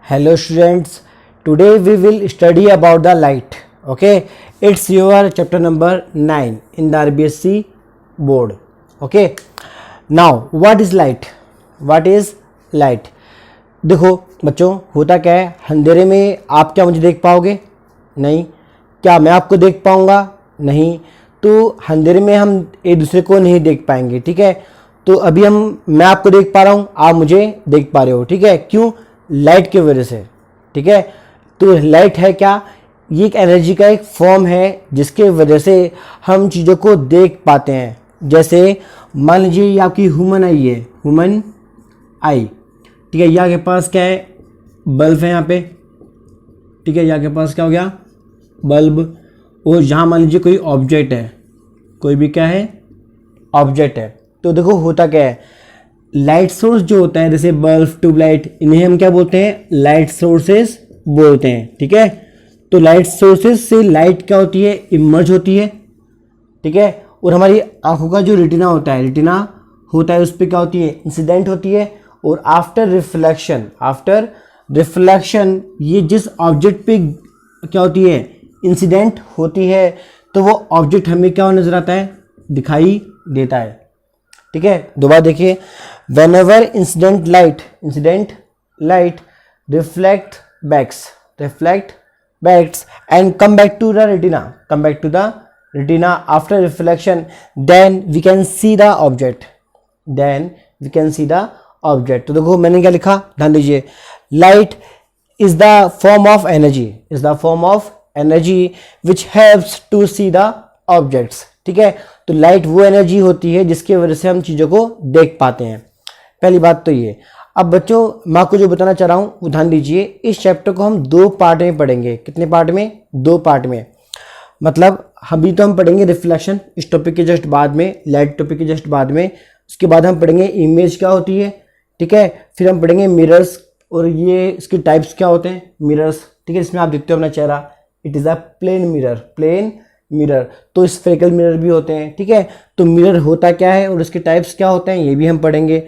Hello students, today we will study about the light. Okay, it's your chapter number 9 in the RBSC board. Okay, now what is light? What is light? देखो बच्चों, होता क्या है, अंधेरे में आप क्या मुझे देख पाओगे? नहीं। क्या मैं आपको देख पाऊंगा? नहीं। तो अंधेरे में हम एक दूसरे को नहीं देख पाएंगे, ठीक है। तो अभी मैं आपको देख पा रहा हूँ, आप मुझे देख पा रहे हो, ठीक है। क्यों? लाइट की वजह से, ठीक है। तो लाइट है क्या? ये एक एनर्जी का एक फॉर्म है जिसके वजह से हम चीज़ों को देख पाते हैं। जैसे मान लीजिए ये आपकी ह्यूमन आई है, ह्यूमन आई, ठीक है। यहाँ के पास क्या है? बल्ब है यहाँ पे, ठीक है। यहाँ के पास क्या हो गया? बल्ब। और यहाँ मान लीजिए कोई ऑब्जेक्ट है, कोई भी क्या है? ऑब्जेक्ट है। तो देखो होता क्या है, लाइट सोर्स जो होता है, जैसे बल्ब, ट्यूबलाइट, इन्हें हम क्या बोलते हैं? लाइट सोर्सेस बोलते हैं, ठीक है। तो लाइट सोर्सेस से लाइट क्या होती है? इमर्ज होती है, ठीक है। और हमारी आंखों का जो रेटिना होता है, उस पर क्या होती है? इंसिडेंट होती है। और आफ्टर रिफ्लेक्शन ये जिस ऑब्जेक्ट पे क्या होती है? इंसिडेंट होती है, तो वो ऑब्जेक्ट हमें क्या नजर आता है? दिखाई देता है, ठीक है। दोबारा देखिए, whenever incident light reflect backs and come back to the retina after reflection, then we can see the object. तो देखो मैंने क्या लिखा, ध्यान दीजिए। Light is the form of energy which helps to see the objects, ठीक है। तो लाइट वो एनर्जी होती है जिसकी वजह से हम चीज़ों को देख पाते हैं। पहली बात तो ये। अब बच्चों, मैं आपको जो बताना चाह रहा हूँ वो ध्यान दीजिए। इस चैप्टर को हम 2 पार्ट में पढ़ेंगे। कितने पार्ट में? 2 पार्ट में। मतलब अभी तो हम पढ़ेंगे रिफ्लेक्शन, इस टॉपिक के जस्ट बाद में, लाइट टॉपिक के जस्ट बाद में। उसके बाद हम पढ़ेंगे इमेज क्या होती है, ठीक है। फिर हम पढ़ेंगे मिरर्स, और ये इसके टाइप्स क्या होते हैं, मिरर्स, ठीक है। इसमें आप देखते हो अपना चेहरा, it is a plane mirror. तो स्फेरिकल मिरर भी होते हैं, ठीक है। तो मिरर होता क्या है और उसके टाइप्स क्या होते हैं, ये भी हम पढ़ेंगे।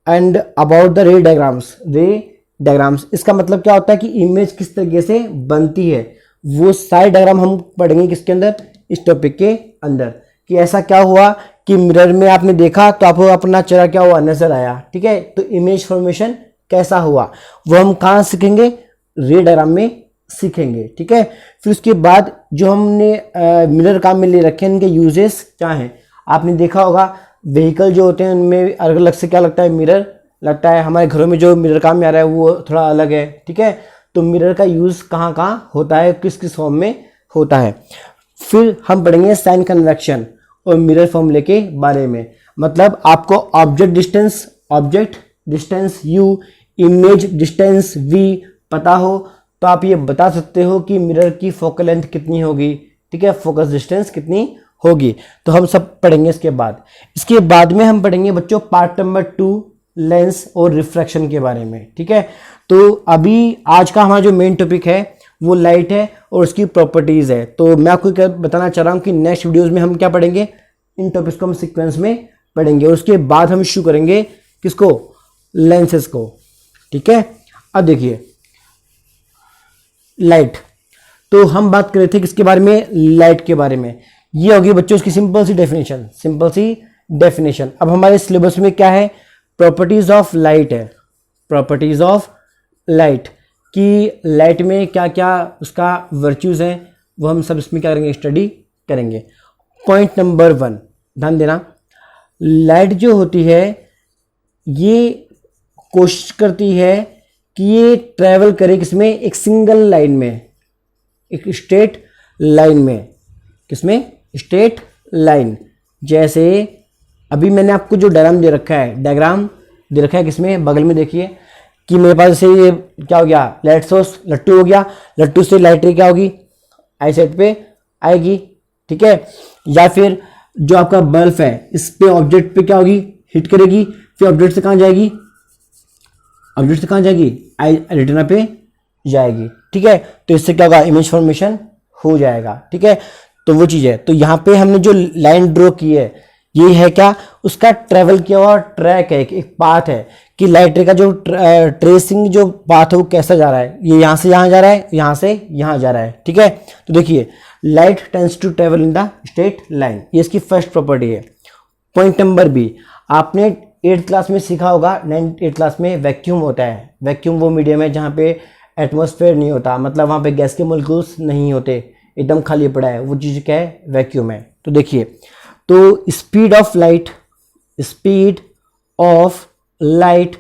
एंड अबाउट द रे डायग्राम्स, इसका मतलब क्या होता है कि इमेज किस तरीके से बनती है, वो सारे डायग्राम हम पढ़ेंगे किसके अंदर? इस टॉपिक के अंदर। कि ऐसा क्या हुआ कि मिरर में आपने देखा तो आपको अपना चेहरा क्या हुआ? नजर आया, ठीक है। तो इमेज फॉर्मेशन कैसा हुआ वो हम कहाँ सीखेंगे? रे डायग्राम में सीखेंगे, ठीक है। फिर उसके बाद जो हमने मिरर काम में ले रखे हैं, इनके यूजेस क्या हैं? आपने देखा होगा व्हीकल जो होते हैं उनमें अलग अलग से क्या लगता है? मिरर लगता है। हमारे घरों में जो मिरर काम में आ रहा है वो थोड़ा अलग है, ठीक है। तो मिरर का यूज़ कहाँ कहाँ होता है, किस किस फॉर्म में होता है। फिर हम पढ़ेंगे साइन कन्वेक्शन और मिरर फॉर्मूले के बारे में। मतलब आपको object distance u, image distance v पता हो तो आप ये बता सकते हो कि मिरर की फोकल लेंथ कितनी होगी, ठीक है, फोकस डिस्टेंस कितनी होगी। तो हम सब पढ़ेंगे इसके बाद में हम पढ़ेंगे बच्चों पार्ट नंबर 2 लेंस और रिफ्रैक्शन के बारे में, ठीक है। तो अभी आज का हमारा जो मेन टॉपिक है वो लाइट है और उसकी प्रॉपर्टीज है। तो मैं आपको क्या बताना चाह रहा हूँ कि नेक्स्ट वीडियोज में हम क्या पढ़ेंगे? इन टॉपिक्स को हम सीक्वेंस में पढ़ेंगे और उसके बाद हम शुरू करेंगे किसको? लेंसेज को, ठीक है। अब देखिए लाइट, तो हम बात कर रहे थे किसके बारे में? लाइट के बारे में। ये होगी बच्चों उसकी सिंपल सी डेफिनेशन। अब हमारे सिलेबस में क्या है? प्रॉपर्टीज ऑफ लाइट है। प्रॉपर्टीज ऑफ लाइट कि लाइट में क्या क्या उसका वर्च्यूज हैं, वो हम सब इसमें क्या करेंगे? स्टडी करेंगे। पॉइंट नंबर 1 ध्यान देना। लाइट जो होती है ये कोशिश करती है कि ये ट्रैवल करे किसमें? एक सिंगल लाइन में, एक स्ट्रेट लाइन में। किसमें? Straight line. जैसे अभी मैंने आपको जो डायग्राम दे रखा है किसमें? बगल में देखिए कि मेरे पास से ये क्या हो गया? लाइट सोर्स लट्टू हो गया। लट्टू से लाइट रे क्या होगी? आई साइड पे आएगी, ठीक है। या फिर जो आपका बल्ब है इस पे ऑब्जेक्ट पे क्या होगी? हिट करेगी। फिर ऑब्जेक्ट से कहाँ जाएगी? आई रेटिना पे जाएगी, ठीक है। तो इससे क्या होगा? इमेज फॉर्मेशन हो जाएगा, ठीक है। तो वो चीज़ है। तो यहाँ पे हमने जो लाइन ड्रॉ की है ये है क्या? उसका ट्रेवल किया हुआ ट्रैक है, एक पाथ है कि लाइट रे का जो ट्रेसिंग जो पाथ है वो कैसा जा रहा है, ये यहाँ से यहाँ जा रहा है, यहाँ से यहाँ जा रहा है, ठीक है। तो देखिए light tends to travel in the straight line, ये इसकी फर्स्ट प्रॉपर्टी है। पॉइंट नंबर बी, आपने 8th क्लास में सीखा होगा, 8th क्लास में वैक्यूम होता है। वैक्यूम वो मीडियम है जहाँ पे एटमॉस्फेयर नहीं होता, मतलब वहाँ पे गैस के मॉलिक्यूल्स नहीं होते, एकदम खाली पड़ा है, वो चीज़ क्या है, वैक्यूम है। तो देखिए, तो speed of light, speed of light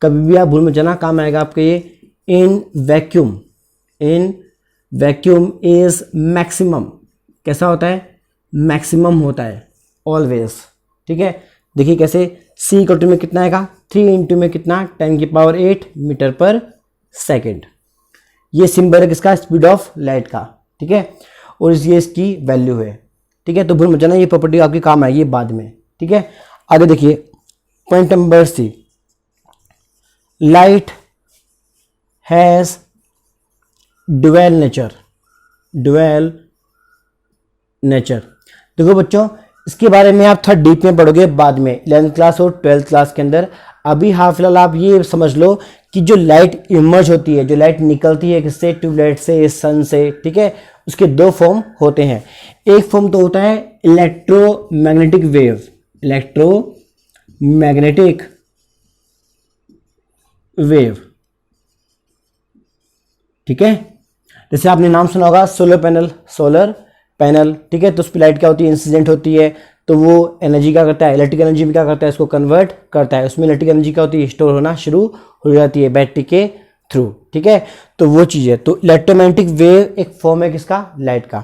कभी भी आप भूल मत जाना, काम आएगा आपके ये, इन वैक्यूम इज मैक्सिमम, कैसा होता है, मैक्सिमम होता है ऑलवेज, ठीक है। देखिए कैसे, C इक्वल टू में कितना आएगा, 3 इंटू में कितना, 10⁸ मीटर पर सेकेंड, ये सिंबल है किसका, स्पीड ऑफ लाइट का, ठीक है। और ये इसकी वैल्यू है, ठीक है। तो भूल मत जाना, ये प्रॉपर्टी आपकी काम आएगी बाद में, ठीक है। आगे देखिए point number C, light has dual nature. देखो बच्चों, इसके बारे में आप थोड़ा डीप में पढ़ोगे बाद में 11th क्लास और 12th क्लास के अंदर। अभी हाँ फिलहाल आप ये समझ लो कि जो लाइट इमर्ज होती है, जो लाइट निकलती है किससे, ट्यूबलाइट से, सन से, ठीक है, उसके 2 फॉर्म होते हैं। एक फॉर्म तो होता है इलेक्ट्रोमैग्नेटिक वेव, ठीक है। जैसे आपने नाम सुना होगा सोलर पैनल, ठीक है। तो उस पर लाइट क्या होती है, इंसिडेंट होती है, तो वो एनर्जी क्या करता है, इलेक्ट्रिकल एनर्जी में क्या करता है, इसको कन्वर्ट करता है। उसमें इलेक्ट्रिकल एनर्जी क्या होती है, स्टोर होना शुरू हो जाती है बैटरी के थ्रू, ठीक है। तो वो चीज़ है। तो इलेक्ट्रोमैग्नेटिक वेव एक फॉर्म है किसका, लाइट का।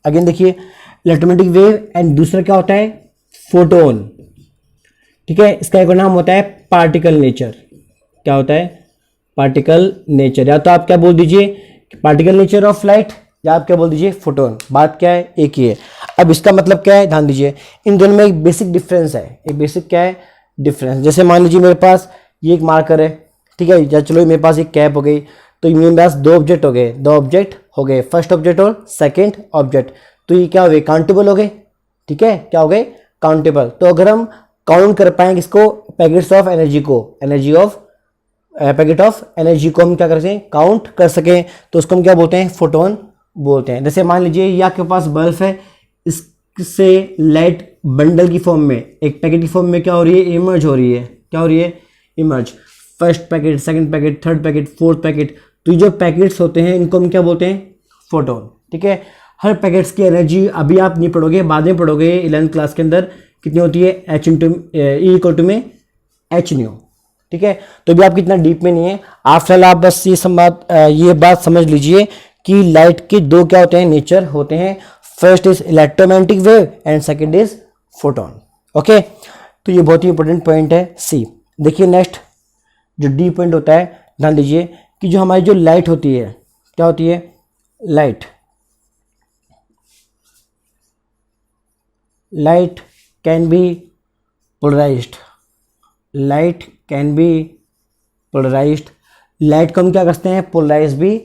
अगेन देखिए इलेक्ट्रोमैग्नेटिक वेव, एंड दूसरा क्या होता है, फोटोन, ठीक है। इसका एक नाम होता है पार्टिकल नेचर। क्या होता है, पार्टिकल नेचर, या तो आप क्या बोल दीजिए पार्टिकल नेचर ऑफ लाइट, या आप क्या बोल दीजिए फोटोन, बात क्या है, एक ही है। अब इसका मतलब क्या है, ध्यान दीजिए, इन दोनों में एक बेसिक डिफरेंस है, एक बेसिक क्या है, डिफरेंस। जैसे मान लीजिए मेरे पास ये एक मार्कर है, ठीक है, या चलो मेरे पास एक कैप हो गई, तो मेरे पास 2 ऑब्जेक्ट हो गए, फर्स्ट ऑब्जेक्ट और सेकेंड ऑब्जेक्ट, तो ये क्या हो गए, काउंटेबल हो गए, ठीक है, क्या हो गए, काउंटेबल। तो अगर हम काउंट कर पाएंगे इसको, पैकेट्स ऑफ एनर्जी को, पैकेट ऑफ एनर्जी को हम क्या कर सकें, काउंट कर सकें, तो उसको हम क्या बोलते हैं, फोटोन बोलते हैं। जैसे मान लीजिए ये आपके पास बल्ब है, इससे लाइट बंडल की फॉर्म में, एक पैकेट की फॉर्म में क्या हो रही है, इमर्ज हो रही है, क्या हो रही है, emerge, first packet, second packet, third packet, fourth packet. तो ये जो पैकेट्स होते हैं इनको हम क्या बोलते हैं, फोटोन, ठीक है। हर पैकेट्स की एनर्जी अभी आप नहीं पढ़ोगे, बाद में पढ़ोगे 11th क्लास के अंदर, कितनी होती है, H into E equal to में H न्यू, ठीक है। तो भी आपकी इतना डीप में नहीं है, आप फिलहाल आप बस ये बात समझ लीजिए कि लाइट के 2 क्या होते हैं, नेचर होते हैं। First is electromagnetic wave and second is photon, okay. तो ये बहुत ही इंपॉर्टेंट पॉइंट है C। देखिए नेक्स्ट जो डी पॉइंट होता है, ध्यान दीजिए कि जो हमारी जो लाइट होती है, क्या होती है, light can be polarized, light को हम क्या करते हैं, पोलराइज भी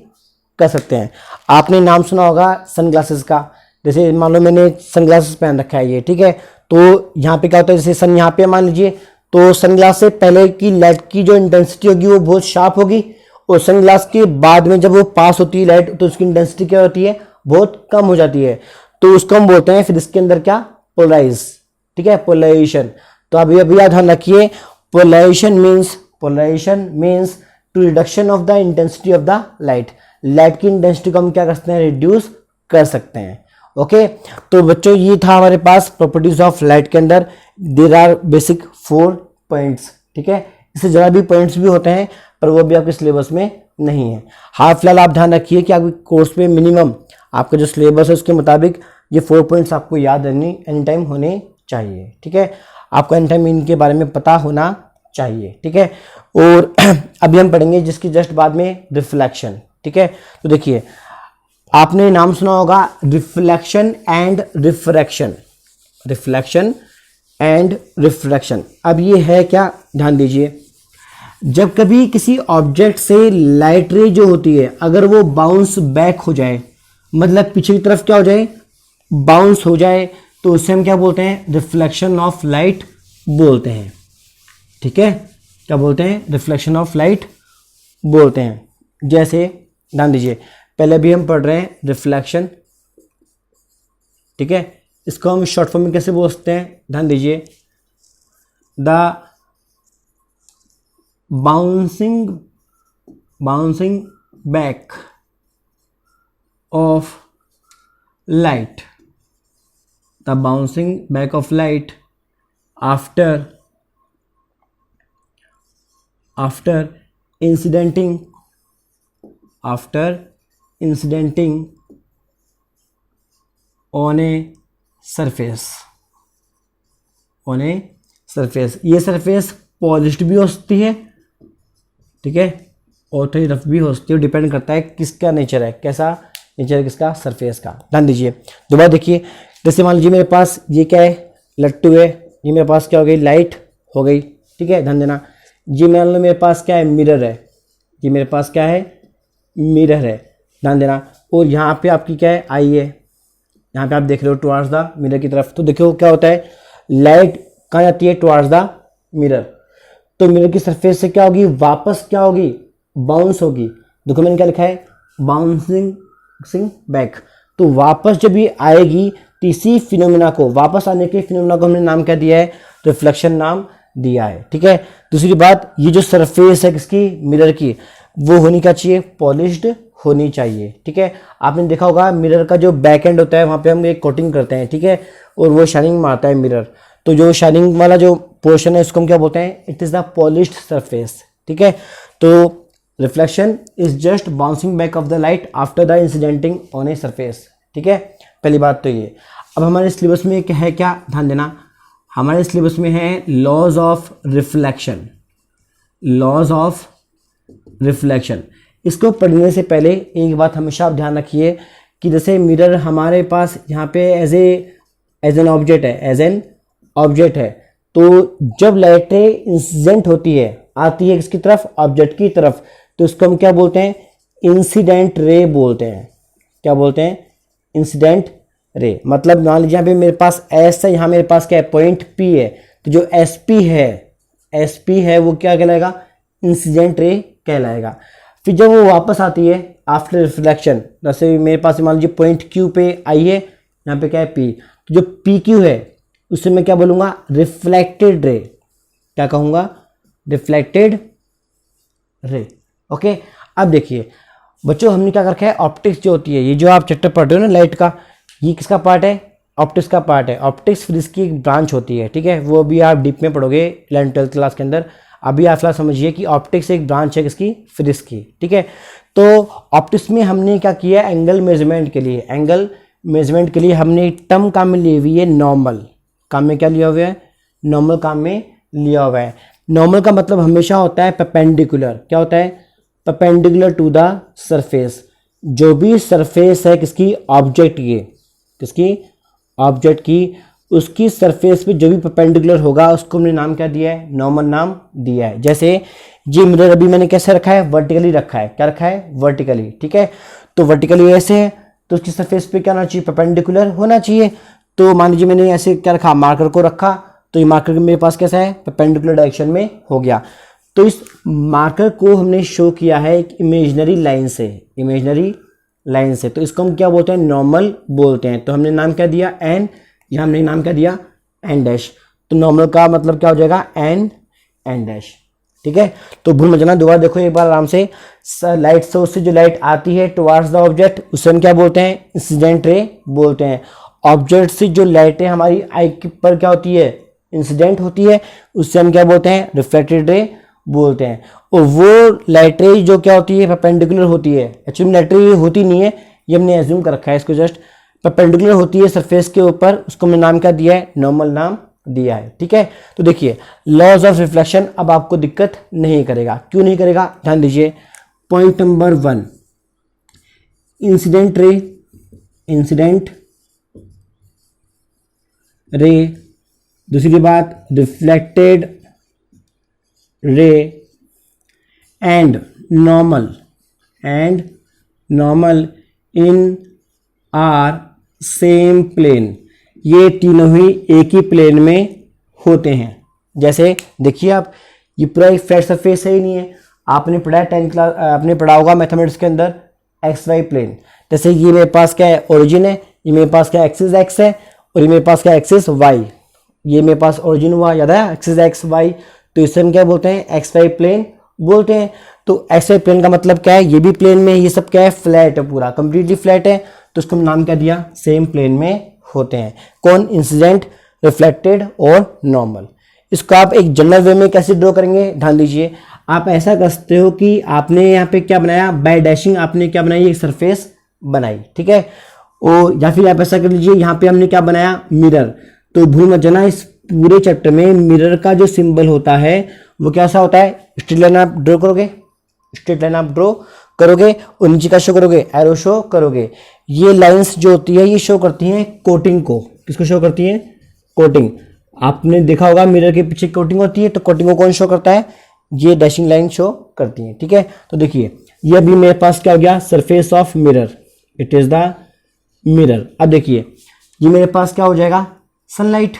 कर सकते हैं। आपने नाम सुना होगा सनग्लासेस का, जैसे मान लो मैंने सनग्लासेस पहन रखा है ये, ठीक है। तो यहाँ पे क्या होता है, जैसे सन यहाँ पे मान लीजिए, तो सनग्लास से पहले की लाइट की जो इंटेंसिटी होगी वो बहुत शार्प होगी, और सनग्लास के बाद में जब वो पास होती है लाइट, तो उसकी इंटेंसिटी क्या होती है, बहुत कम हो जाती है। तो उसको हम बोलते हैं फिर इसके अंदर क्या, पोलराइज, ठीक है, पोलराइजेशन। तो अभी याद ध्यान रखिए, polarization means to reduction of the intensity of the light की इंटेंसिटी को हम क्या कर सकते हैं, रिड्यूस कर सकते हैं, ओके। तो बच्चों ये था हमारे पास प्रॉपर्टीज ऑफ लाइट के अंदर, देयर आर बेसिक 4 पॉइंट्स, ठीक है। इससे ज़्यादा भी पॉइंट्स भी होते हैं, पर वो भी आपके सिलेबस में नहीं है। हाँ फिलहाल आप ध्यान रखिए कि आपके कोर्स में मिनिमम आपका जो सिलेबस है उसके मुताबिक ये 4 पॉइंट्स आपको याद एनी टाइम होने चाहिए, ठीक है। आपको एनी टाइम इनके बारे में पता होना चाहिए, ठीक है। और अभी हम पढ़ेंगे जिसकी जस्ट बाद में रिफ्लेक्शन, ठीक है। तो देखिए आपने नाम सुना होगा रिफ्लेक्शन एंड रिफ्रैक्शन। अब ये है क्या, ध्यान दीजिए, जब कभी किसी ऑब्जेक्ट से लाइट रे जो होती है अगर वो बाउंस बैक हो जाए, मतलब पीछे की तरफ क्या हो जाए, बाउंस हो जाए, तो उसे हम क्या बोलते हैं, रिफ्लेक्शन ऑफ लाइट बोलते हैं, ठीक है। क्या बोलते हैं, रिफ्लेक्शन ऑफ लाइट बोलते हैं। जैसे ध्यान दीजिए, पहले भी हम पढ़ रहे हैं रिफ्लेक्शन, ठीक है, इसको हम शॉर्ट फॉर्म में कैसे बोलते हैं, ध्यान दीजिए, the bouncing back of light, the bouncing back of light after incidenting on a surface, ये सरफेस पॉलिश्ड भी हो सकती है, ठीक है, और थोड़ी रफ भी हो सकती है, डिपेंड करता है किसका नेचर है, कैसा नेचर है किसका, सरफेस का। ध्यान दीजिए, दोबारा देखिए, जैसे मान लीजिए मेरे पास ये क्या है, लट्टू है, ये मेरे पास क्या हो गई, लाइट हो गई, ठीक है, ध्यान देना। ये मान लो मेरे पास क्या है, मिरर है, ये मेरे पास क्या है, मिरर है, ध्यान देना। और यहाँ पे आपकी क्या है, आई है, यहाँ पे आप देख रहे हो टुवार्ड्स द मिरर की तरफ। तो देखो क्या होता है, लाइट कहाँ जाती है, टुवार्ड्स द मिरर, तो मिरर की सरफेस से क्या होगी, वापस क्या होगी, बाउंस होगी। देखो मैंने क्या लिखा है, बाउंसिंग बैक, तो वापस जब ये आएगी तो इसी फिनोमेना को, वापस आने के फिनोमेना को हमने नाम क्या दिया है, रिफ्लेक्शन नाम दिया है, ठीक है। दूसरी बात, ये जो सरफेस है किसकी, मिरर की, वो होनी क्या चाहिए, पॉलिश्ड होनी चाहिए, ठीक है। आपने देखा होगा मिरर का जो बैक एंड होता है वहाँ पे हम एक कोटिंग करते हैं, ठीक है, और वो शाइनिंग मारता है मिरर, तो जो शाइनिंग वाला जो पोर्शन है उसको हम क्या बोलते हैं, it is the polished surface, ठीक है। तो reflection is just bouncing back off the light after the incidenting on a surface, ठीक है, पहली बात तो ये। अब हमारे सिलेबस में क्या है, क्या ध्यान देना, हमारे सिलेबस में है laws of reflection, laws of reflection. इसको पढ़ने से पहले एक बात हमेशा आप ध्यान रखिए कि जैसे मिरर हमारे पास यहाँ पे एज एन ऑब्जेक्ट है, तो जब लाइटें इंसिडेंट होती है, आती है किसकी तरफ, ऑब्जेक्ट की तरफ, तो इसको हम क्या बोलते हैं, इंसिडेंट रे बोलते हैं। क्या बोलते हैं, इंसिडेंट रे। मतलब मान लीजिए यहाँ पे मेरे पास एस है, यहाँ मेरे पास क्या है, पॉइंट पी है, तो जो एस पी है वो क्या कहलाएगा, इंसिडेंट रे कहलाएगा। फिर जब वो वापस आती है आफ्टर रिफ्लेक्शन, जैसे मेरे पास मान लीजिए पॉइंट क्यू पे आई है, यहाँ पे क्या है पी, तो जो पी क्यू है उससे मैं क्या बोलूँगा, रिफ्लेक्टेड रे। क्या कहूँगा, रिफ्लेक्टेड रे। ओके, अब देखिए बच्चों, हमने क्या कर रखा है, ऑप्टिक्स जो होती है, ये जो आप चैप्टर पढ़ रहे हो ना लाइट का, ये किसका पार्ट है, ऑप्टिक्स का पार्ट है। ऑप्टिक्स फिर इसकी एक ब्रांच होती है, ठीक है, वो भी आप डीप में पढ़ोगे 11th-12th क्लास के अंदर। अभी आप फिलहाल समझिए कि ऑप्टिक्स एक ब्रांच है किसकी, फिजिक्स की, ठीक है। तो ऑप्टिक्स में हमने क्या किया, एंगल मेजरमेंट के लिए हमने टर्म काम में ली हुई है, नॉर्मल काम में क्या लिया हुआ है, नॉर्मल काम में लिया हुआ है। नॉर्मल का मतलब हमेशा होता है परपेंडिकुलर। क्या होता है, परपेंडिकुलर टू द सरफेस। जो भी सरफेस है किसकी, ऑब्जेक्ट की, किसकी, ऑब्जेक्ट की, उसकी सरफेस पे जो भी परपेंडिकुलर होगा उसको हमने नाम क्या दिया है, नॉर्मल नाम दिया है। जैसे ये मिरर अभी मैंने कैसे रखा है, वर्टिकली रखा है। क्या रखा है, वर्टिकली, ठीक है। तो वर्टिकली ऐसे है तो उसकी सरफेस पे क्या होना चाहिए, परपेंडिकुलर होना चाहिए। तो मान लीजिए मैंने ऐसे क्या रखा, मार्कर को रखा, तो ये मार्कर मेरे पास कैसा है, परपेंडिकुलर डायरेक्शन में हो गया। तो इस मार्कर को हमने शो किया है एक इमेजिनरी लाइन से, तो इसको हम क्या बोलते हैं, नॉर्मल बोलते हैं। तो हमने नाम क्या दिया, एन, यहाँ हमने नाम क्या दिया, एन डैश। तो नॉर्मल का मतलब क्या हो जाएगा, एन डैश, ठीक है। तो भूल मत जाना, दोबारा देखो एक बार आराम से। लाइट सोर्स से जो लाइट आती है टुवार्ड्स द ऑब्जेक्ट, उसे हम क्या बोलते हैं, इंसिडेंट रे बोलते हैं। ऑब्जेक्ट से जो लाइटें हमारी आई पर क्या होती है, इंसिडेंट होती है, उससे हम क्या बोलते हैं, रिफ्लेक्टेड रे बोलते हैं। और वो लाइटें जो क्या होती है, परपेंडिकुलर होती है। एक्चुअली लाइटें होती नहीं है, ये हमने एज्यूम कर रखा है इसको, जस्ट परपेंडिकुलर होती है सरफेस के ऊपर, उसको हमने नाम क्या दिया है, नॉर्मल नाम दिया है, ठीक है। तो देखिए लॉज ऑफ रिफ्लेक्शन अब आपको दिक्कत नहीं करेगा। क्यों नहीं करेगा, ध्यान दीजिए। Point number 1, incident ray. दूसरी बात, reflected ray and normal in are same plane. ये तीनों ही एक ही प्लेन में होते हैं। जैसे देखिए आप, ये पूरा एक फ्लैट सरफेस है ही नहीं है। आपने पढ़ा है 10th क्लास, आपने पढ़ा होगा मैथमेटिक्स के अंदर एक्स वाई प्लेन। जैसे ये मेरे पास क्या है, ओरिजिन है, ये मेरे पास क्या एक्सिस एक्स है, और ये मेरे पास क्या एक्सिस वाई। ये मेरे पास ओरिजिन हुआ, याद है, एक्सिस एक्स वाई। तो इसे हम क्या बोलते हैं, एक्स वाई प्लेन बोलते हैं। तो एक्स वाई प्लेन का मतलब क्या है, ये भी प्लेन में, ये सब क्या है, फ्लैट है, पूरा कंप्लीटली फ्लैट है। तो उसको हम नाम क्या दिया, सेम प्लेन में होते हैं। कौन, इंसिडेंट, रिफ्लेक्टेड और नॉर्मल। इसको आप एक जनरल वे में कैसे ड्रॉ करेंगे, ध्यान दीजिए। आप ऐसा कर सकते हो कि आपने यहाँ पे क्या बनाया, बाय डैशिंग आपने क्या बनाई, एक सरफेस बनाई, ठीक है। और या फिर आप ऐसा कर लीजिए, यहाँ पे हमने क्या बनाया, मिरर। तो भूल मत जाना, इस पूरे चैप्टर में मिरर का जो सिंबल होता है वो कैसा होता है, स्ट्रेट लाइन आप ड्रॉ करोगे, स्ट्रेट लाइन आप ड्रॉ करोगे और नीचे का शो करोगे, एरो शो करोगे। ये लाइंस जो होती है ये शो करती हैं कोटिंग को। किसको शो करती हैं, कोटिंग। आपने देखा होगा मिरर के पीछे कोटिंग होती है, तो कोटिंग को कौन शो करता है, ये डैशिंग लाइन शो करती है, ठीक है। तो देखिए ये अभी मेरे पास क्या हो गया, surface of mirror, it is the mirror. अब देखिए ये मेरे पास क्या हो जाएगा, सनलाइट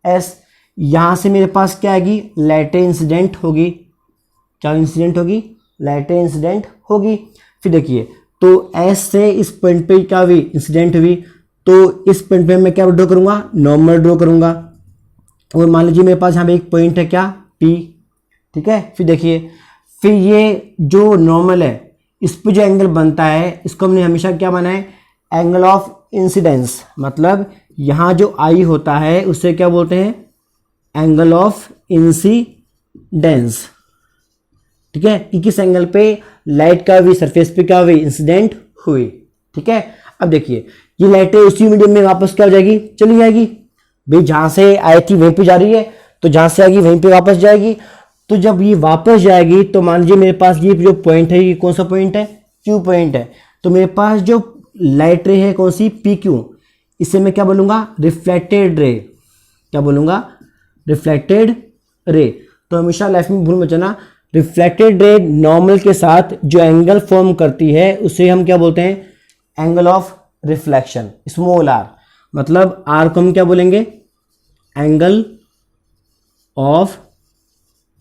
एस। यहां से मेरे पास क्या आएगी, लाइट इंसिडेंट होगी। क्या इंसिडेंट होगी, लाइट इंसिडेंट होगी। फिर देखिए तो एस से इस पॉइंट पे क्या हुई, इंसिडेंट हुई। तो इस पॉइंट पे मैं क्या ड्रॉ करूंगा, नॉर्मल ड्रॉ करूंगा। और मान लीजिए मेरे पास यहाँ पे एक पॉइंट है क्या, पी, ठीक है। फिर देखिए, फिर ये जो नॉर्मल है इस पे जो एंगल बनता है इसको हमने हमेशा क्या माना है, एंगल ऑफ इंसिडेंस। मतलब यहाँ जो आई होता है उसे क्या बोलते हैं, एंगल ऑफ इंसिडेंस, ठीक है। कि किस एंगल पे लाइट का भी सरफेस पे क्या हुई, इंसिडेंट हुई, ठीक है। अब देखिए ये लाइटें उसी मीडियम में वापस क्या हो जाएगी, चली जाएगी। भाई जहां से आई थी वहीं पे जा रही है, तो जहां से आएगी वहीं पे वापस जाएगी। तो जब ये वापस जाएगी तो मान लीजिए मेरे पास ये जो पॉइंट है, ये कौन सा पॉइंट है, क्यू पॉइंट है। तो मेरे पास जो लाइट रे है कौन सी, पी क्यू। इसे मैं क्या बोलूंगा, रिफ्लेक्टेड रे। क्या बोलूंगा, रिफ्लेक्टेड रे। तो हमेशा लाइफ में भूल मत जाना, रिफ्लेक्टेड रे नॉर्मल के साथ जो एंगल फॉर्म करती है उसे हम क्या बोलते हैं, angle of reflection, small R. मतलब आर को हम क्या बोलेंगे, एंगल ऑफ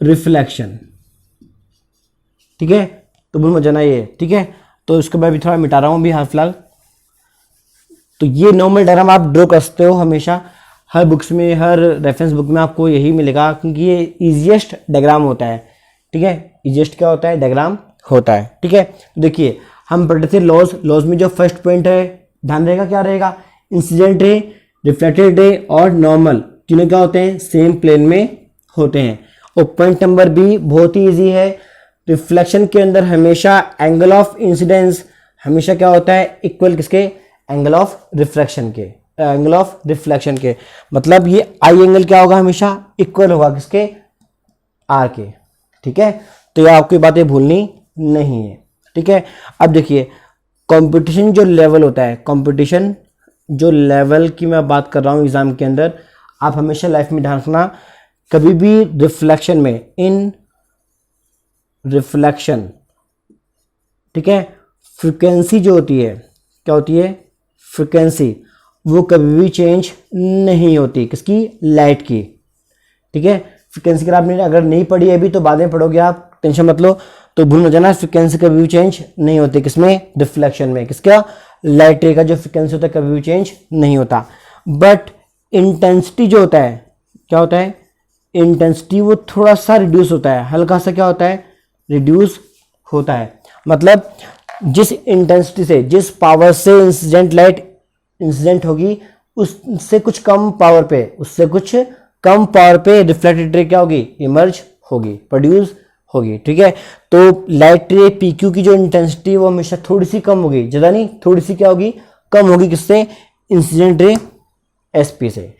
रिफ्लेक्शन, ठीक है। तो भूल मत जाना ये, ठीक है। तो इसको मैं भी थोड़ा मिटा रहा हूं अभी हाल फिलहाल। तो ये नॉर्मल डायग्राम आप ड्रॉ कर सकते हो हमेशा, हर बुक्स में, हर रेफरेंस बुक में आपको यही मिलेगा, क्योंकि ये इजीएस्ट डायग्राम होता है, ठीक है। इजीएस्ट क्या होता है, डायग्राम होता है, ठीक है। तो देखिए हम पढ़ते थे लॉज, लॉज में जो फर्स्ट पॉइंट है ध्यान रहेगा, क्या रहेगा, इंसिडेंट रे, रिफ्लेक्टेड रे और नॉर्मल तीनों क्या होते हैं, सेम प्लेन में होते हैं। और पॉइंट नंबर बी बहुत ही इजी है, रिफ्लेक्शन के अंदर हमेशा एंगल ऑफ इंसिडेंस हमेशा क्या होता है, इक्वल किसके, एंगल ऑफ रिफ्लेक्शन के, एंगल ऑफ रिफ्लेक्शन के। मतलब ये आई एंगल क्या होगा, हमेशा इक्वल होगा किसके, आर के, ठीक है। तो ये आपको बातें भूलनी नहीं है, ठीक है। अब देखिए कंपटीशन जो लेवल होता है, कंपटीशन जो लेवल की मैं बात कर रहा हूँ एग्जाम के अंदर, आप हमेशा लाइफ में ध्यान रखना, कभी भी रिफ्लेक्शन में, इन रिफ्लेक्शन, ठीक है, फ्रिक्वेंसी जो होती है, क्या होती है, फ्रिक्वेंसी, वो कभी भी चेंज नहीं होती, किसकी, लाइट की, ठीक है। फ्रिक्वेंसी अगर आपने अगर नहीं पढ़ी है अभी तो बाद में पढ़ोगे आप, टेंशन मत लो। तो भूल मत जाना, फ्रिक्वेंसी कभी भी चेंज नहीं होती, किसमें, रिफ्लेक्शन में। किसका, लाइट रे का जो फ्रिक्वेंसी होता है कभी भी चेंज नहीं होता। बट इंटेंसिटी जो होता है, क्या होता है, इंटेंसिटी वो थोड़ा सा रिड्यूस होता है, हल्का सा क्या होता है, रिड्यूस होता है। मतलब जिस इंटेंसिटी से, जिस पावर से इंसिडेंट लाइट इंसिडेंट होगी उससे कुछ कम पावर पे, उससे कुछ कम पावर पे रिफ्लेक्टेड रे क्या होगी, इमर्ज होगी, प्रोड्यूस होगी, ठीक है। तो लाइट रे पी क्यू की जो इंटेंसिटी वो हमेशा थोड़ी सी कम होगी, ज़्यादा नहीं, थोड़ी सी क्या होगी, कम होगी, किससे, इंसिडेंट रे एस पी से,